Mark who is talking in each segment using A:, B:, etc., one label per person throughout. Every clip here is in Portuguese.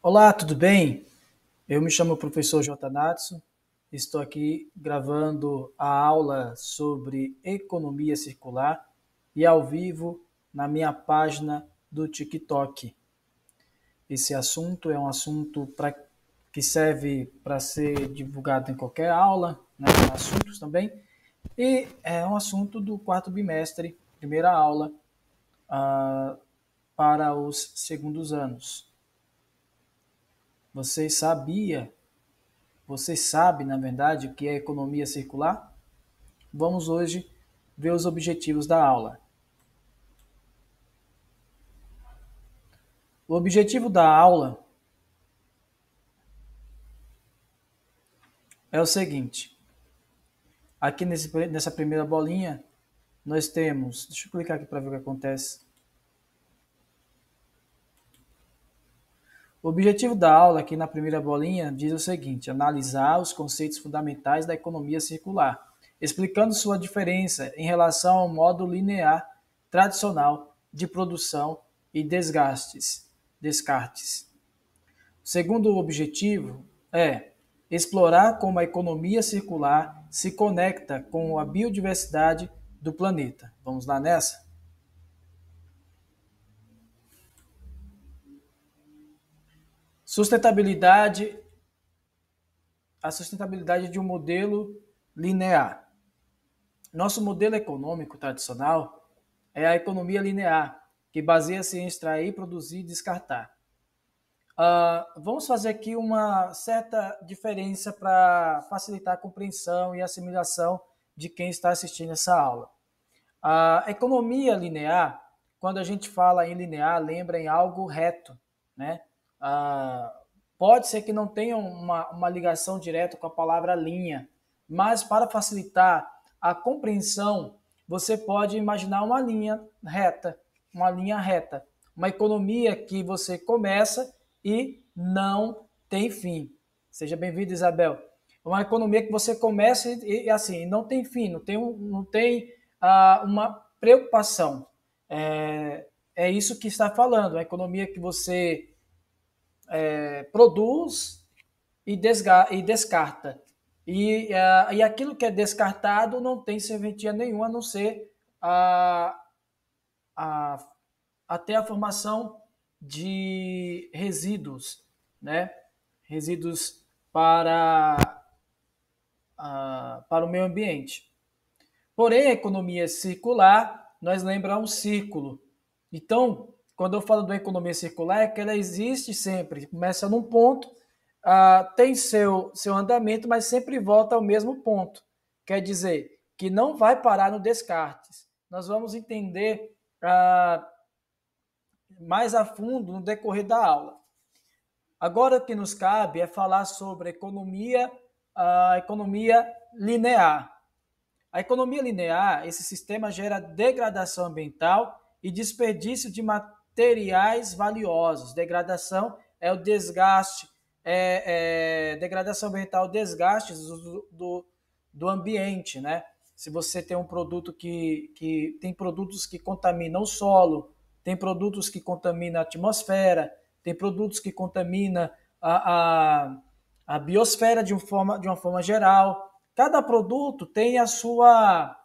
A: Olá, tudo bem? Eu me chamo professor J. Natsu. Estou aqui gravando a aula sobre economia circular e ao vivo na minha página do TikTok. Esse assunto é um assunto que serve para ser divulgado em qualquer aula, né, assuntos também, e é um assunto do quarto bimestre, primeira aula, ah, para os segundos anos. Você sabia Você sabe, na verdade, o que é economia circular? Vamos hoje ver os objetivos da aula. O objetivo da aula é o seguinte: aqui nessa primeira bolinha, nós temos. Deixa eu clicar aqui para ver o que acontece. O objetivo da aula, aqui na primeira bolinha, diz o seguinte: analisar os conceitos fundamentais da economia circular, explicando sua diferença em relação ao modo linear tradicional de produção e descartes. O segundo objetivo é explorar como a economia circular se conecta com a biodiversidade do planeta. Vamos lá nessa? Sustentabilidade, a sustentabilidade de um modelo linear. Nosso modelo econômico tradicional é a economia linear, que baseia-se em extrair, produzir e descartar. Vamos fazer aqui uma certa diferença para facilitar a compreensão e assimilação de quem está assistindo essa aula. A economia linear, quando a gente fala em linear, lembra em algo reto, né? Ah, Pode ser que não tenha uma ligação direta com a palavra linha, mas para facilitar a compreensão, você pode imaginar uma linha reta, uma economia que você começa e não tem fim. Seja bem-vindo, Isabel. Uma economia que você começa e assim, não tem fim, não tem uma preocupação. É isso que está falando, a economia que você produz e descarta. E aquilo que é descartado não tem serventia nenhuma a não ser a, a, até a formação de resíduos, né? Resíduos para o meio ambiente. Porém, a economia circular, nós lembramos um círculo. Então, quando eu falo da economia circular, é que ela existe sempre. Começa num ponto, tem seu andamento, mas sempre volta ao mesmo ponto. Quer dizer, que não vai parar no descartes. Nós vamos entender mais a fundo no decorrer da aula. Agora, o que nos cabe é falar sobre a economia linear. A economia linear, esse sistema gera degradação ambiental e desperdício de materiais valiosos. Degradação é o desgaste, degradação ambiental, desgaste do ambiente, né? Se você tem um produto que tem produtos que contaminam o solo, tem produtos que contaminam a atmosfera, tem produtos que contaminam a biosfera de uma forma geral. Cada produto tem a sua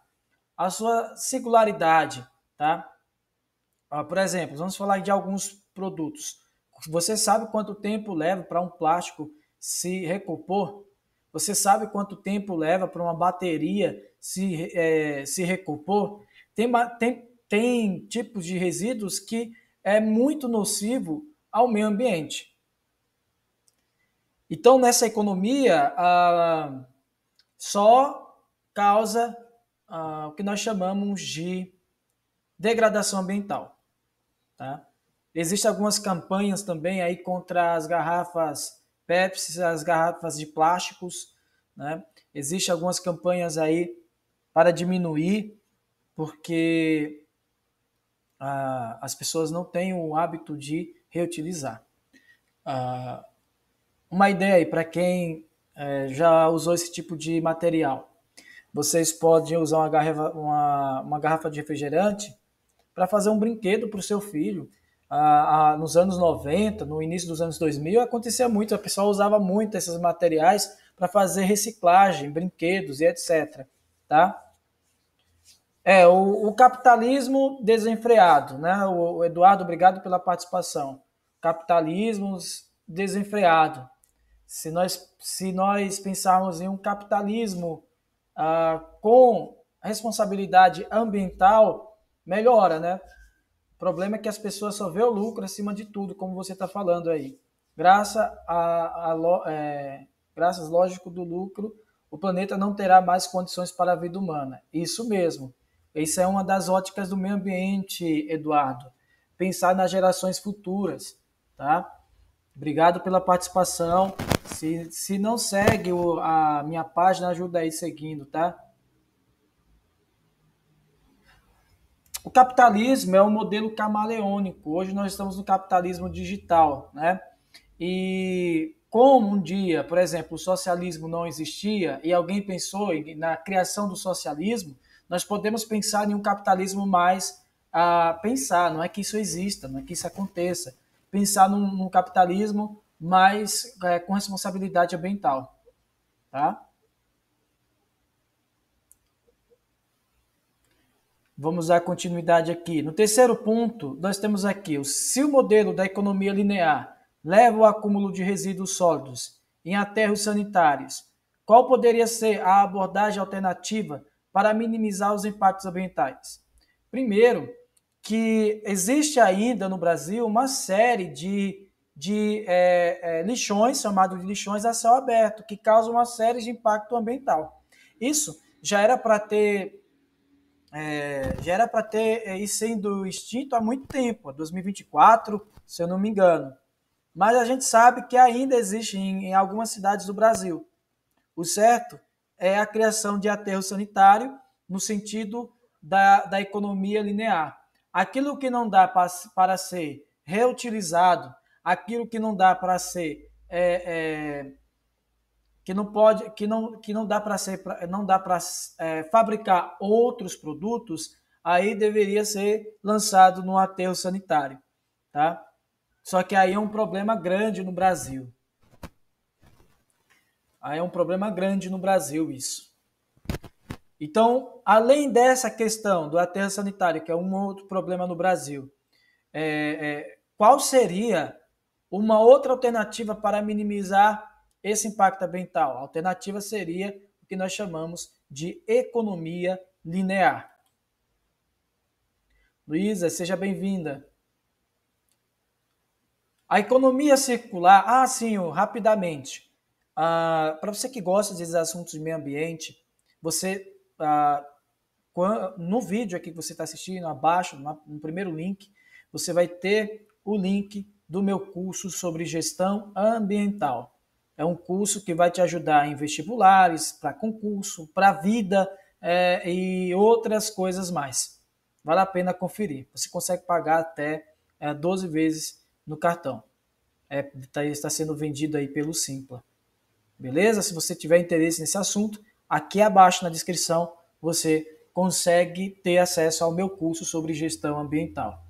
A: singularidade, tá? Por exemplo, vamos falar de alguns produtos. Você sabe quanto tempo leva para um plástico se recompor? Você sabe quanto tempo leva para uma bateria se recompor? Tem tipos de resíduos que é muito nocivo ao meio ambiente. Então, nessa economia, só causa o que nós chamamos de degradação ambiental. Tá? Existem algumas campanhas também aí contra as garrafas Pepsi, as garrafas de plásticos. Né? Existem algumas campanhas aí para diminuir, porque as pessoas não têm o hábito de reutilizar. Uma ideia aí para quem já usou esse tipo de material. Vocês podem usar uma garrafa de refrigerante para fazer um brinquedo para o seu filho. nos anos 90, no início dos anos 2000, acontecia muito, a pessoa usava muito esses materiais para fazer reciclagem, brinquedos e etc. Tá? O capitalismo desenfreado, né? O Eduardo, obrigado pela participação. Capitalismo desenfreado. Se nós pensarmos em um capitalismo com responsabilidade ambiental, melhora, né? O problema é que as pessoas só vê o lucro acima de tudo, como você está falando aí. Graças, lógico, do lucro, o planeta não terá mais condições para a vida humana. Isso mesmo. Isso é uma das óticas do meio ambiente, Eduardo. Pensar nas gerações futuras, tá? Obrigado pela participação. Se não segue a minha página, ajuda aí seguindo, tá? O capitalismo é um modelo camaleônico. Hoje nós estamos no capitalismo digital, né? E como um dia, por exemplo, o socialismo não existia e alguém pensou na criação do socialismo, nós podemos pensar em um capitalismo mais pensar, não é que isso exista, não é que isso aconteça. Pensar num capitalismo mais com responsabilidade ambiental, tá? Vamos dar continuidade aqui. No terceiro ponto, nós temos aqui: se o modelo da economia linear leva ao acúmulo de resíduos sólidos em aterros sanitários, qual poderia ser a abordagem alternativa para minimizar os impactos ambientais? Primeiro, que existe ainda no Brasil uma série de lixões, chamados de lixões a céu aberto, que causam uma série de impacto ambiental. Isso já era para ter isso sendo extinto há muito tempo, 2024, se eu não me engano. Mas a gente sabe que ainda existe em algumas cidades do Brasil. O certo é a criação de aterro sanitário no sentido da economia linear. Aquilo que não dá para ser reutilizado, aquilo que não dá para ser que não dá para fabricar outros produtos, aí deveria ser lançado no aterro sanitário, tá? Só que aí é um problema grande no Brasil. Aí é um problema grande no Brasil isso. Então, além dessa questão do aterro sanitário, que é um outro problema no Brasil, qual seria uma outra alternativa para minimizar esse impacto ambiental? A alternativa seria o que nós chamamos de economia linear. Luísa, seja bem-vinda. A economia circular, sim, rapidamente. Para você que gosta desses assuntos de meio ambiente, você, no vídeo aqui que você está assistindo, abaixo, no primeiro link, você vai ter o link do meu curso sobre gestão ambiental. É um curso que vai te ajudar em vestibulares, para concurso, para a vida e outras coisas mais. Vale a pena conferir. Você consegue pagar até 12 vezes no cartão. Está sendo vendido aí pelo Simpla. Beleza? Se você tiver interesse nesse assunto, aqui abaixo na descrição você consegue ter acesso ao meu curso sobre gestão ambiental.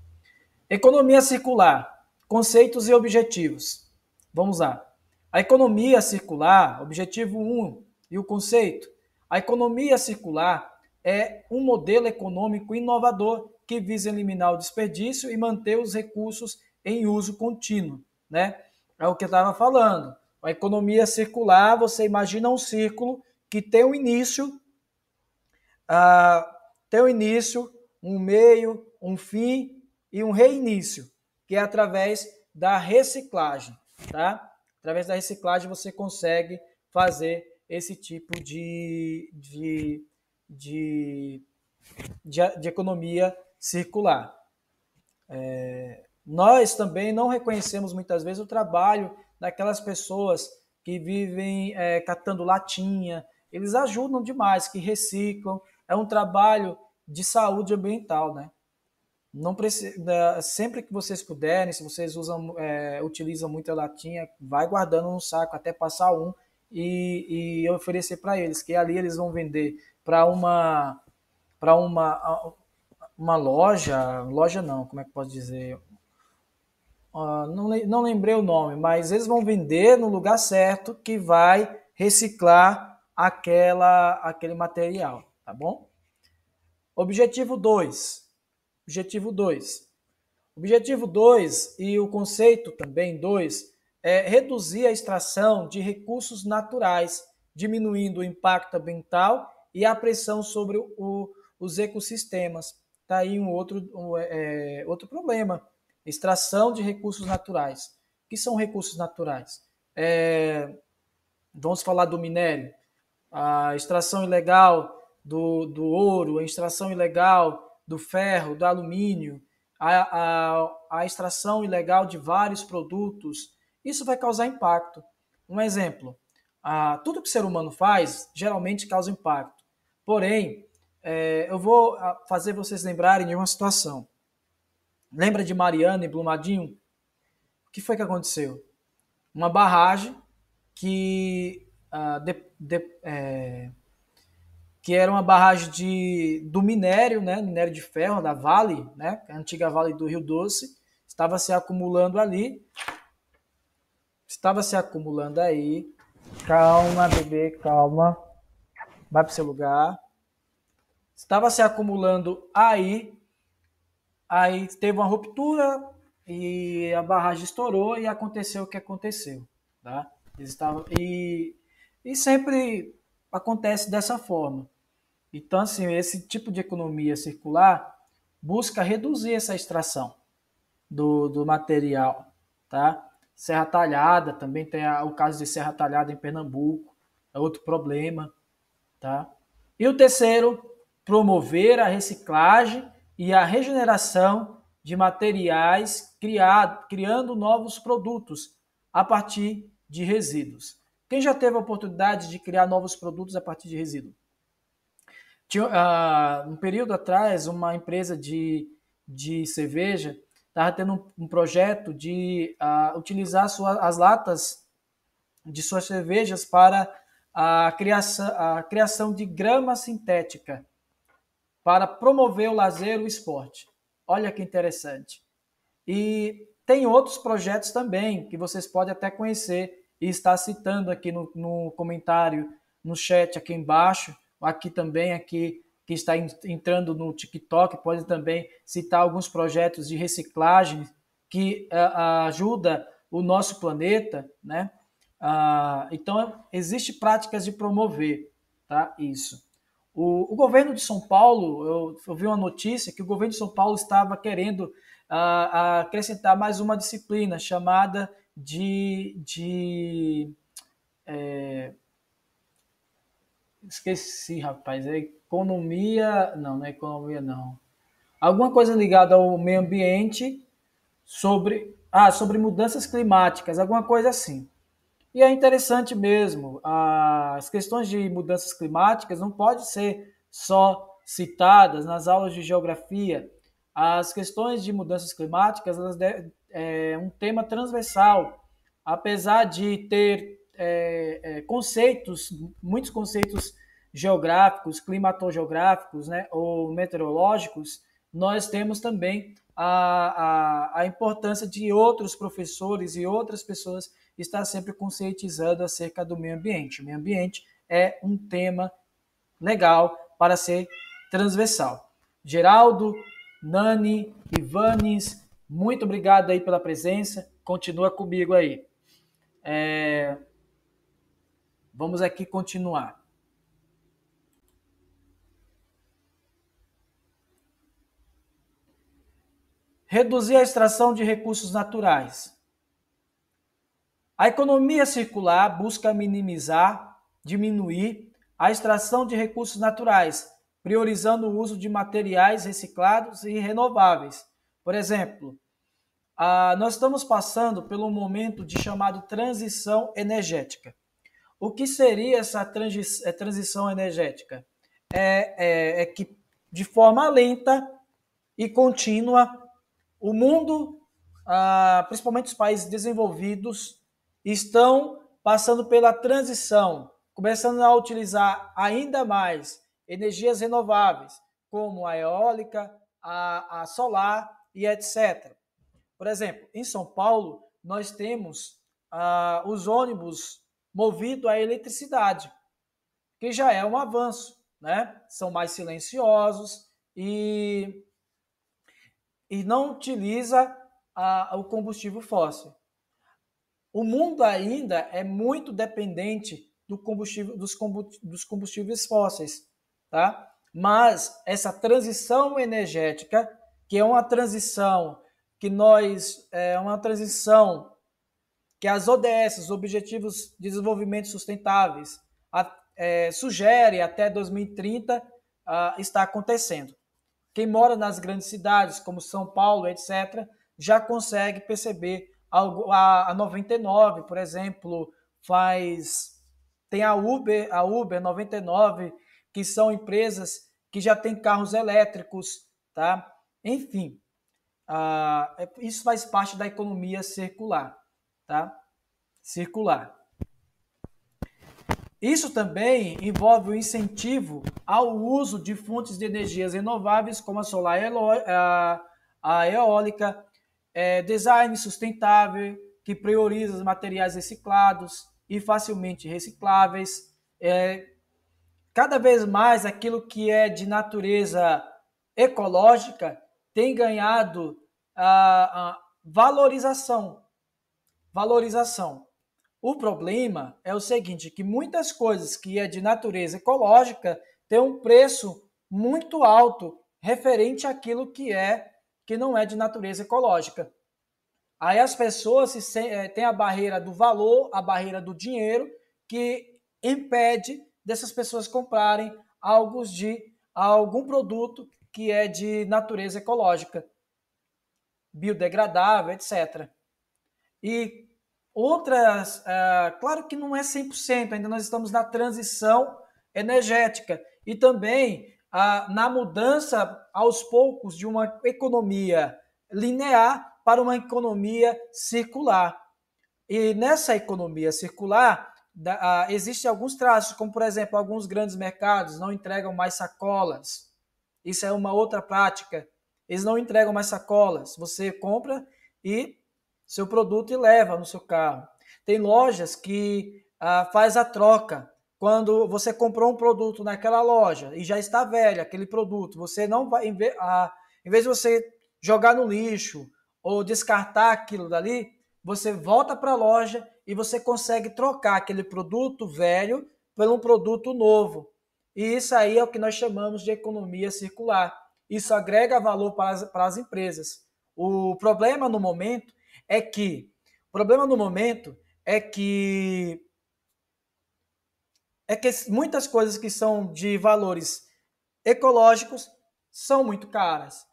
A: Economia circular, conceitos e objetivos. Vamos lá. A economia circular, objetivo 1 e o conceito. A economia circular é um modelo econômico inovador que visa eliminar o desperdício e manter os recursos em uso contínuo, né? É o que eu estava falando. A economia circular, você imagina um círculo que tem um início, um meio, um fim e um reinício, que é através da reciclagem, tá? Através da reciclagem você consegue fazer esse tipo de economia circular. Nós também não reconhecemos muitas vezes o trabalho daquelas pessoas que vivem catando latinha. Eles ajudam demais, que reciclam. É um trabalho de saúde ambiental, né? Não precisa, sempre que vocês puderem, se vocês utilizam muita latinha, vai guardando no saco até passar um e oferecer para eles, que ali eles vão vender para uma loja não, como é que posso dizer? não lembrei o nome, mas eles vão vender no lugar certo que vai reciclar aquele material, tá bom? Objetivo 2. Objetivo 2. Objetivo 2 e o conceito também 2 é reduzir a extração de recursos naturais, diminuindo o impacto ambiental e a pressão sobre os ecossistemas. Está aí outro problema. Extração de recursos naturais. O que são recursos naturais? Vamos falar do minério. A extração ilegal do ouro, a extração ilegal do ferro, do alumínio, a extração ilegal de vários produtos, isso vai causar impacto. Um exemplo, tudo que o ser humano faz geralmente causa impacto. Porém, eu vou fazer vocês lembrarem de uma situação. Lembra de Mariana e Brumadinho? O que foi que aconteceu? Uma barragem que que era uma barragem do minério, né, minério de ferro da Vale, né, a antiga Vale do Rio Doce, estava se acumulando aí. Calma, bebê, calma. Vai para o seu lugar. Estava se acumulando aí teve uma ruptura e a barragem estourou e aconteceu o que aconteceu, tá? E sempre acontece dessa forma. Então, assim, esse tipo de economia circular busca reduzir essa extração do material, tá? Serra Talhada, também tem o caso de Serra Talhada em Pernambuco, é outro problema, tá? E o terceiro, promover a reciclagem e a regeneração de materiais criando novos produtos a partir de resíduos. Quem já teve a oportunidade de criar novos produtos a partir de resíduos? Um período atrás, uma empresa de cerveja estava tendo um projeto de utilizar as latas de suas cervejas para a criação de grama sintética, para promover o lazer e o esporte. Olha que interessante. E tem outros projetos também que vocês podem até conhecer e estar citando aqui no comentário, no chat aqui embaixo, aqui também, aqui que está entrando no TikTok, pode também citar alguns projetos de reciclagem que ajuda o nosso planeta, né? Então, existem práticas de promover, tá? Isso. O governo de São Paulo, eu vi uma notícia que o governo de São Paulo estava querendo acrescentar mais uma disciplina chamada esqueci, rapaz, é economia, não é economia não. Alguma coisa ligada ao meio ambiente sobre mudanças climáticas, alguma coisa assim. E é interessante mesmo, as questões de mudanças climáticas não podem ser só citadas nas aulas de geografia. As questões de mudanças climáticas é um tema transversal, apesar de ter muitos conceitos geográficos, climatogeográficos, né, ou meteorológicos, nós temos também a importância de outros professores e outras pessoas estar sempre conscientizando acerca do meio ambiente. O meio ambiente é um tema legal para ser transversal. Geraldo, Nani, Ivanes, muito obrigado aí pela presença. Continua comigo aí. Vamos aqui continuar. Reduzir a extração de recursos naturais. A economia circular busca minimizar, diminuir a extração de recursos naturais, priorizando o uso de materiais reciclados e renováveis. Por exemplo, nós estamos passando pelo momento de chamado transição energética. O que seria essa transição energética? É que, de forma lenta e contínua, o mundo, principalmente os países desenvolvidos, estão passando pela transição, começando a utilizar ainda mais energias renováveis, como a eólica, a solar e etc. Por exemplo, em São Paulo, nós temos os ônibus movidos à eletricidade, que já é um avanço, né? São mais silenciosos e não utiliza o combustível fóssil. O mundo ainda é muito dependente dos combustíveis fósseis, tá? Mas essa transição energética, que é uma transição que as ODS, os Objetivos de Desenvolvimento Sustentáveis, sugere até 2030, está acontecendo. Quem mora nas grandes cidades, como São Paulo, etc., já consegue perceber a 99, por exemplo, tem a Uber 99, que são empresas que já têm carros elétricos, tá? Enfim, isso faz parte da economia circular, tá? Circular. Isso também envolve o incentivo ao uso de fontes de energias renováveis, como a solar, a eólica, design sustentável, que prioriza os materiais reciclados e facilmente recicláveis. Cada vez mais aquilo que é de natureza ecológica tem ganhado a valorização. O problema é o seguinte, que muitas coisas que é de natureza ecológica têm um preço muito alto referente àquilo que não é de natureza ecológica. Aí as pessoas têm a barreira do valor, a barreira do dinheiro, que impede dessas pessoas comprarem algum produto que é de natureza ecológica, biodegradável, etc. E outras, claro que não é 100%, ainda nós estamos na transição energética e também na mudança aos poucos de uma economia linear para uma economia circular. E nessa economia circular, existem alguns traços, como por exemplo, alguns grandes mercados não entregam mais sacolas. Isso é uma outra prática. Eles não entregam mais sacolas. Você compra seu produto e leva no seu carro. Tem lojas que faz a troca. Quando você comprou um produto naquela loja e já está velho aquele produto, você não vai, em vez de você jogar no lixo ou descartar aquilo dali, você volta para a loja e você consegue trocar aquele produto velho por um produto novo. E isso aí é o que nós chamamos de economia circular. Isso agrega valor para as empresas. O problema no momento é que muitas coisas que são de valores ecológicos são muito caras.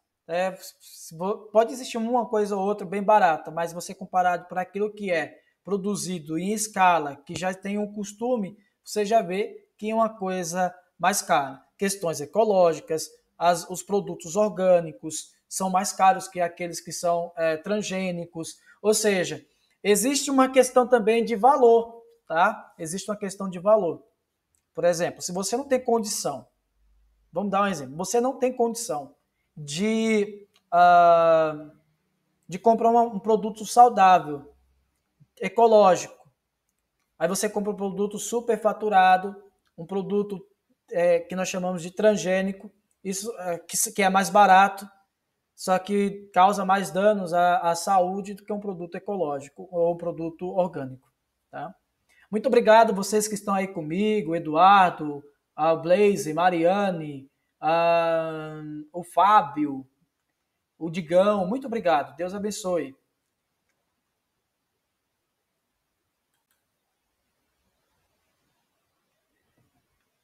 A: Pode existir uma coisa ou outra bem barata, mas você comparado para aquilo que é produzido em escala, que já tem um costume, você já vê que é uma coisa mais cara. Questões ecológicas, os produtos orgânicos são mais caros que aqueles que são transgênicos. Ou seja, existe uma questão também de valor, tá? Existe uma questão de valor. Por exemplo, se você não tem condição, vamos dar um exemplo, você não tem condição de comprar um produto saudável, ecológico. Aí você compra um produto superfaturado, um produto que nós chamamos de transgênico, isso que é mais barato, só que causa mais danos à saúde do que um produto ecológico ou um produto orgânico. Tá? Muito obrigado vocês que estão aí comigo, Eduardo, a Blaze, Mariane, o Fábio, o Digão, muito obrigado. Deus abençoe.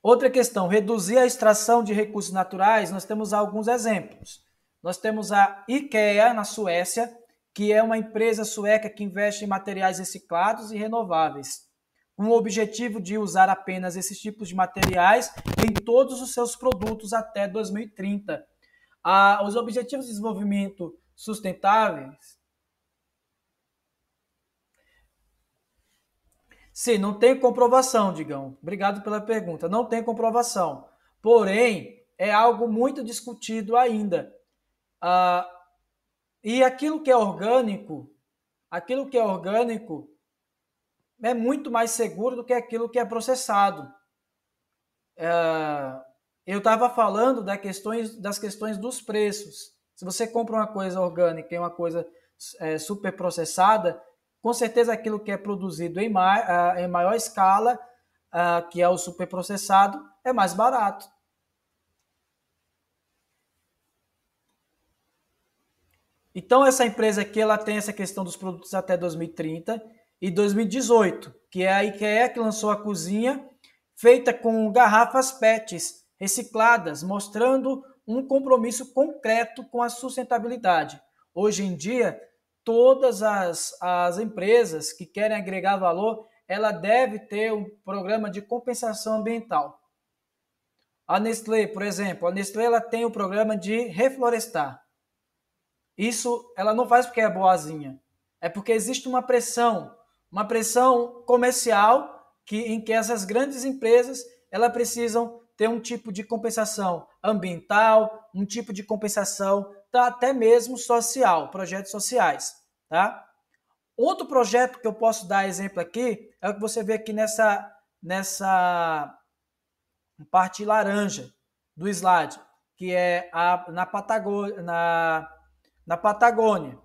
A: Outra questão, reduzir a extração de recursos naturais, nós temos alguns exemplos. Nós temos a IKEA, na Suécia, que é uma empresa sueca que investe em materiais reciclados e renováveis, com o objetivo de usar apenas esses tipos de materiais em todos os seus produtos até 2030. Os Objetivos de Desenvolvimento Sustentáveis. Sim, não tem comprovação, Digão. Obrigado pela pergunta. Não tem comprovação. Porém, é algo muito discutido ainda. E aquilo que é orgânico é muito mais seguro do que aquilo que é processado. Eu estava falando das questões dos preços. Se você compra uma coisa orgânica e uma coisa super processada, com certeza aquilo que é produzido em maior escala, que é o super processado, é mais barato. Então, essa empresa aqui ela tem essa questão dos produtos até 2030 e 2018, que é a IKEA que lançou a cozinha feita com garrafas PETs recicladas, mostrando um compromisso concreto com a sustentabilidade. Hoje em dia, todas as empresas que querem agregar valor, ela deve ter um programa de compensação ambiental. A Nestlé, por exemplo, a Nestlé ela tem o programa de reflorestar. Isso ela não faz porque é boazinha. É porque existe uma pressão comercial em que essas grandes empresas elas precisam ter um tipo de compensação ambiental, um tipo de compensação até mesmo social, projetos sociais, tá? Outro projeto que eu posso dar exemplo aqui é o que você vê aqui nessa parte laranja do slide, que é na Patagônia.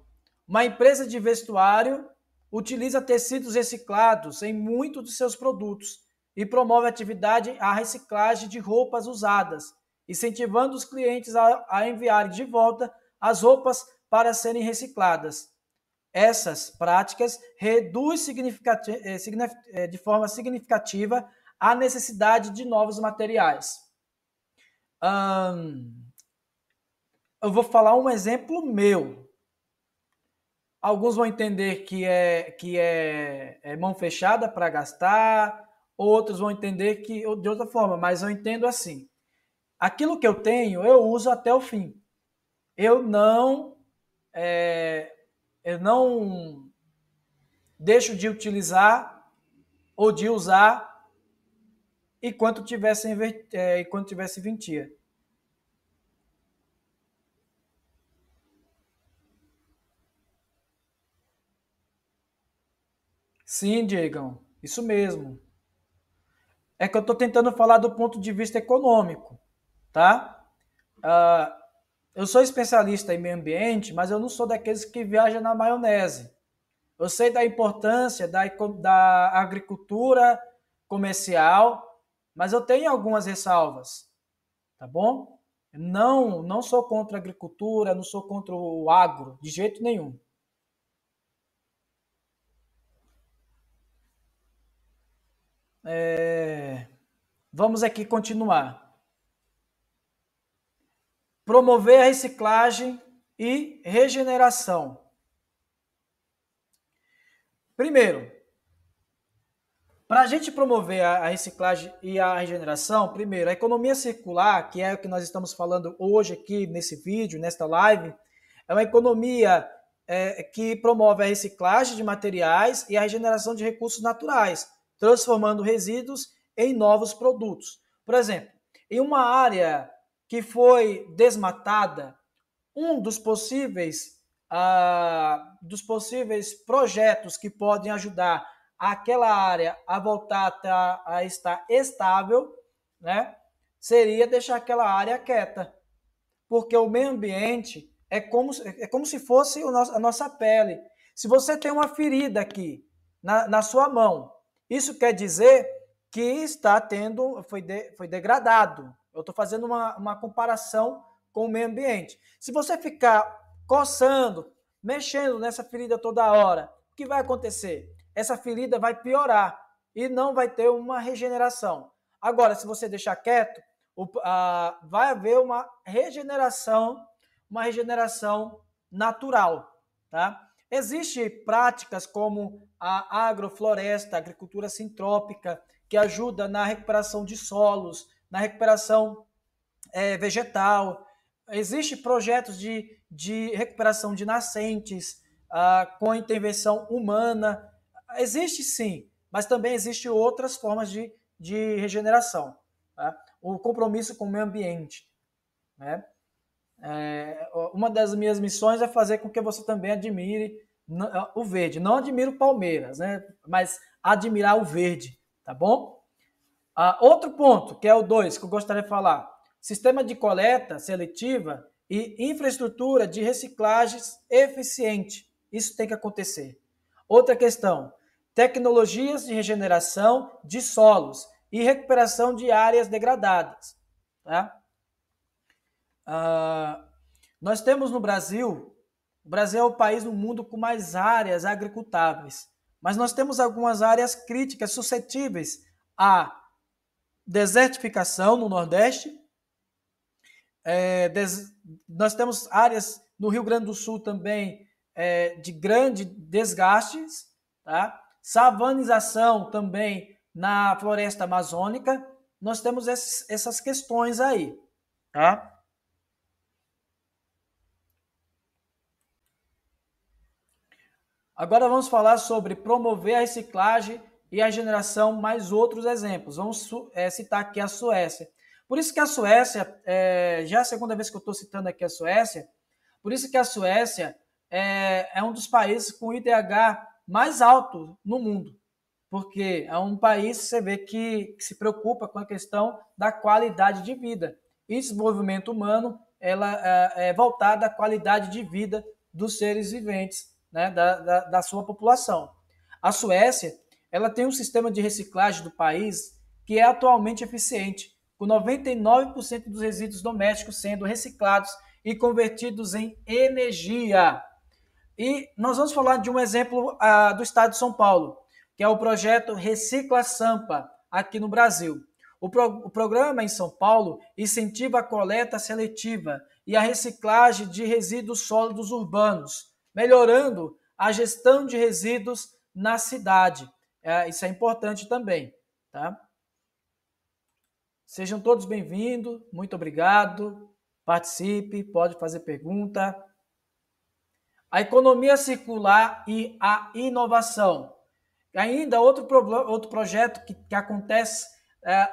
A: Uma empresa de vestuário utiliza tecidos reciclados em muitos de seus produtos e promove atividade a reciclagem de roupas usadas, incentivando os clientes a enviarem de volta as roupas para serem recicladas. Essas práticas reduzem de forma significativa a necessidade de novos materiais. Eu vou falar um exemplo meu. Alguns vão entender que é mão fechada para gastar, outros vão entender que de outra forma, mas eu entendo assim. Aquilo que eu tenho, eu uso até o fim. Eu não, é, eu não deixo de utilizar ou de usar enquanto tivesse ventia. Sim, Diegão, isso mesmo. É que eu estou tentando falar do ponto de vista econômico, tá? Ah, eu sou especialista em meio ambiente, mas eu não sou daqueles que viajam na maionese. Eu sei da importância da agricultura comercial, mas eu tenho algumas ressalvas, tá bom? Não sou contra a agricultura, não sou contra o agro, de jeito nenhum. Vamos aqui continuar. Promover a reciclagem e regeneração. Primeiro, para a gente promover a reciclagem e a regeneração, primeiro, a economia circular, que é o que nós estamos falando hoje aqui nesse vídeo, nesta live, é uma economia que promove a reciclagem de materiais e a regeneração de recursos naturais, transformando resíduos em novos produtos. Por exemplo, em uma área que foi desmatada, um dos possíveis projetos que podem ajudar aquela área a voltar a estar estável, né, seria deixar aquela área quieta, porque o meio ambiente é como se fosse a nossa pele. Se você tem uma ferida aqui na sua mão, isso quer dizer que está tendo, foi degradado. Eu estou fazendo uma comparação com o meio ambiente. Se você ficar coçando, mexendo nessa ferida toda hora, o que vai acontecer? Essa ferida vai piorar e não vai ter uma regeneração. Agora, se você deixar quieto, vai haver uma regeneração natural, tá? Existem práticas como a agrofloresta, a agricultura sintrópica, que ajuda na recuperação de solos, na recuperação vegetal. Existem projetos de recuperação de nascentes com intervenção humana. Existe sim, mas também existem outras formas de regeneração. Tá? O compromisso com o meio ambiente. Né? Uma das minhas missões é fazer com que você também admire o verde. Não admire o Palmeiras, né? Mas admirar o verde, tá bom? Outro ponto, que é o 2, que eu gostaria de falar. Sistema de coleta seletiva e infraestrutura de reciclagens eficiente. Isso tem que acontecer. Outra questão, tecnologias de regeneração de solos e recuperação de áreas degradadas. Tá? Nós temos no Brasil, o Brasil é o país no mundo com mais áreas agricultáveis, mas nós temos algumas áreas críticas suscetíveis à desertificação no Nordeste. Nós temos áreas no Rio Grande do Sul também de grande desgastes, tá? Savanização também na floresta amazônica. Nós temos essas questões aí, tá? Agora vamos falar sobre promover a reciclagem e a generação, mais outros exemplos. Vamos citar aqui a Suécia. Por isso que a Suécia, já é a segunda vez que eu estou citando aqui a Suécia, por isso que a Suécia é um dos países com o IDH mais alto no mundo, porque é um país, você vê, que se preocupa com a questão da qualidade de vida. E desenvolvimento humano ela é voltada à qualidade de vida dos seres viventes, né, da sua população. A Suécia ela tem um sistema de reciclagem do país que é atualmente eficiente, com 99% dos resíduos domésticos sendo reciclados e convertidos em energia. E nós vamos falar de um exemplo do estado de São Paulo, que é o projeto Recicla Sampa, aqui no Brasil. O programa em São Paulo incentiva a coleta seletiva e a reciclagem de resíduos sólidos urbanos, melhorando a gestão de resíduos na cidade. Isso é importante também, tá? Sejam todos bem-vindos, muito obrigado, participe, pode fazer pergunta. A economia circular e a inovação. Ainda outro projeto que acontece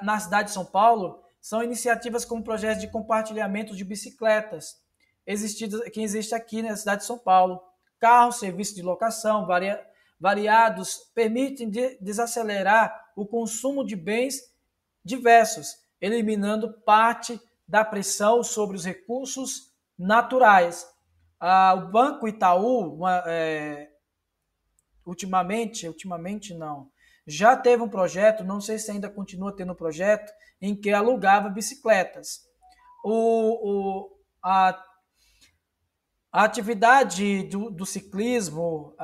A: na cidade de São Paulo são iniciativas como projetos de compartilhamento de bicicletas, que existe aqui na cidade de São Paulo. Carros, serviços de locação variados permitem desacelerar o consumo de bens diversos, eliminando parte da pressão sobre os recursos naturais. O Banco Itaú, ultimamente não, já teve um projeto, não sei se ainda continua tendo um projeto, em que alugava bicicletas. A atividade do ciclismo,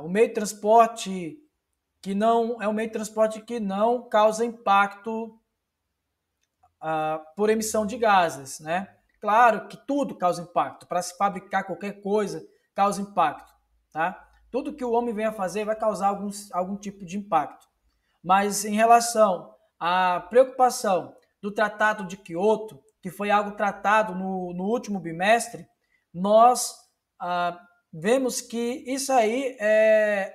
A: o meio de transporte que não é um meio de transporte que não causa impacto por emissão de gases, né? Claro que tudo causa impacto. Para se fabricar qualquer coisa, causa impacto, tá? Tudo que o homem venha fazer vai causar algum tipo de impacto. Mas em relação à preocupação do Tratado de Quioto, que foi algo tratado no último bimestre, nós vemos que isso aí é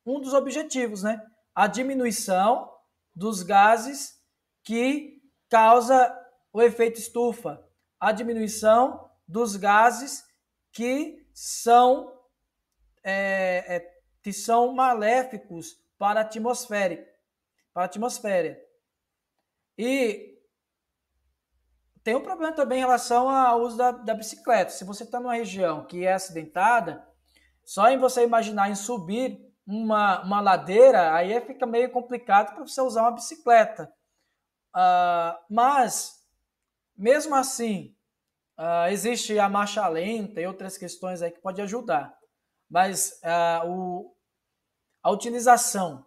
A: um dos objetivos, né? A diminuição dos gases que causa o efeito estufa, a diminuição dos gases que são maléficos para a atmosfera. E tem um problema também em relação ao uso da bicicleta. Se você está numa região que é acidentada, só em você imaginar em subir uma ladeira, aí fica meio complicado para você usar uma bicicleta. Mas, mesmo assim, existe a marcha lenta e outras questões aí que pode ajudar. Mas a utilização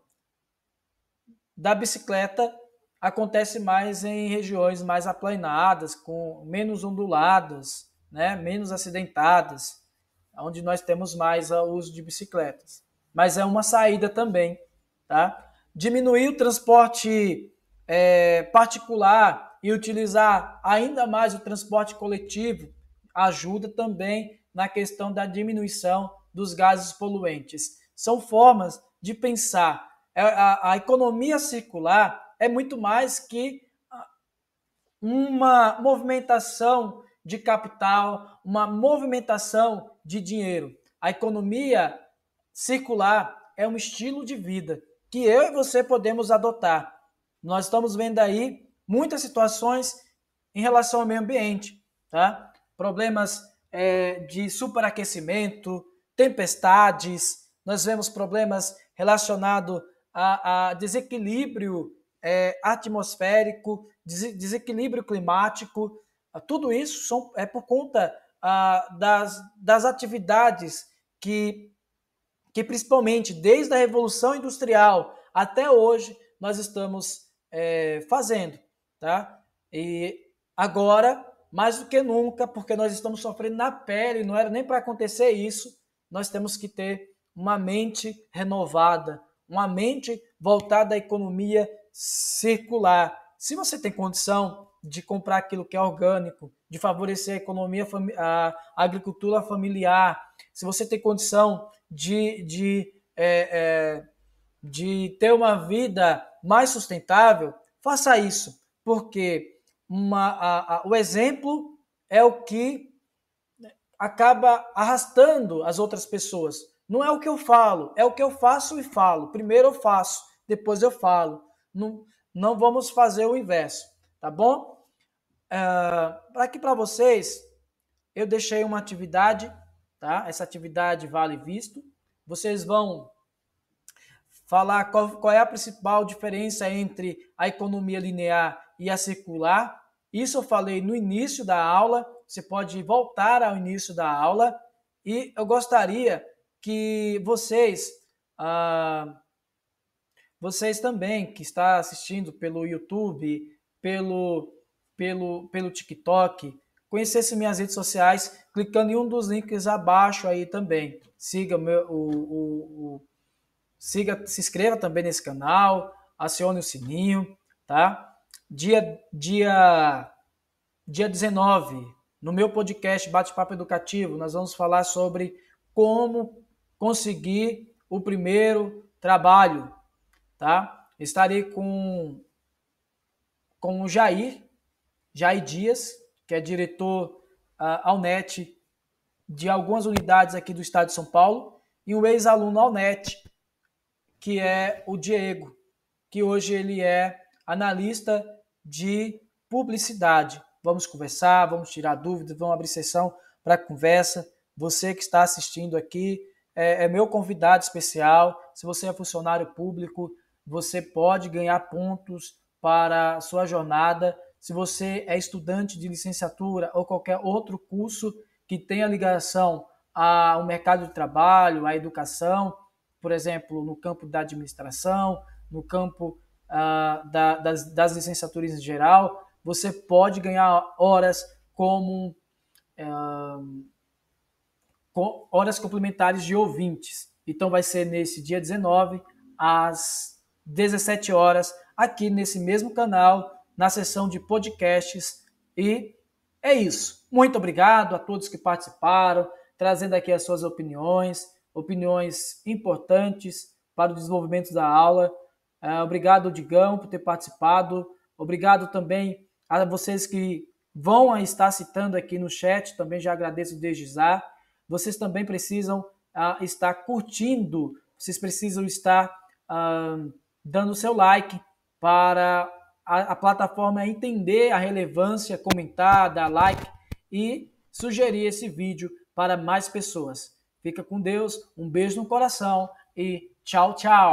A: da bicicleta acontece mais em regiões mais aplanadas, com menos onduladas, né, menos acidentadas, onde nós temos mais o uso de bicicletas. Mas é uma saída também, tá? Diminuir o transporte particular e utilizar ainda mais o transporte coletivo ajuda também na questão da diminuição dos gases poluentes. São formas de pensar. A economia circular é muito mais que uma movimentação de capital, uma movimentação de dinheiro. A economia circular é um estilo de vida que eu e você podemos adotar. Nós estamos vendo aí muitas situações em relação ao meio ambiente, tá? Problemas de superaquecimento, tempestades, nós vemos problemas relacionados a desequilíbrio atmosférico, desequilíbrio climático. Tudo isso é por conta das atividades que principalmente desde a Revolução Industrial até hoje nós estamos fazendo, tá? E agora, mais do que nunca, porque nós estamos sofrendo na pele, não era nem para acontecer isso, nós temos que ter uma mente renovada, uma mente voltada à economia circular. Se você tem condição de comprar aquilo que é orgânico, de favorecer a economia, a agricultura familiar, se você tem condição de ter uma vida mais sustentável, faça isso, porque o exemplo é o que acaba arrastando as outras pessoas. Não é o que eu falo, é o que eu faço e falo. Primeiro eu faço, depois eu falo. Não vamos fazer o inverso, tá bom? Aqui para vocês, eu deixei uma atividade, tá? Essa atividade vale visto. Vocês vão falar qual é a principal diferença entre a economia linear e a circular. Isso eu falei no início da aula, você pode voltar ao início da aula e eu gostaria que vocês também, que está assistindo pelo YouTube, pelo TikTok, conhecessem minhas redes sociais, clicando em um dos links abaixo aí também. Siga se inscreva também nesse canal, acione o sininho, tá? Dia 19, no meu podcast Bate-Papo Educativo, nós vamos falar sobre como conseguir o primeiro trabalho, tá? Estarei com o Jair Dias, que é diretor Alnet de algumas unidades aqui do estado de São Paulo, e um ex-aluno Alnet, que é o Diego, que hoje ele é analista de publicidade. Vamos conversar, vamos tirar dúvidas, vamos abrir sessão para conversa. Você que está assistindo aqui é meu convidado especial. Se você é funcionário público, você pode ganhar pontos para a sua jornada. Se você é estudante de licenciatura ou qualquer outro curso que tenha ligação ao mercado de trabalho, à educação, por exemplo, no campo da administração, no campo das licenciaturas em geral, você pode ganhar horas como horas complementares de ouvintes. Então vai ser nesse dia 19, às 17 horas, aqui nesse mesmo canal, na seção de podcasts. E é isso. Muito obrigado a todos que participaram, trazendo aqui as suas opiniões importantes para o desenvolvimento da aula. Obrigado, Digão, por ter participado. Obrigado também a vocês que vão estar citando aqui no chat, também já agradeço desde já. Vocês também precisam estar curtindo, vocês precisam estar dando o seu like para a plataforma entender a relevância, comentar, dar like e sugerir esse vídeo para mais pessoas. Fica com Deus, um beijo no coração e tchau, tchau!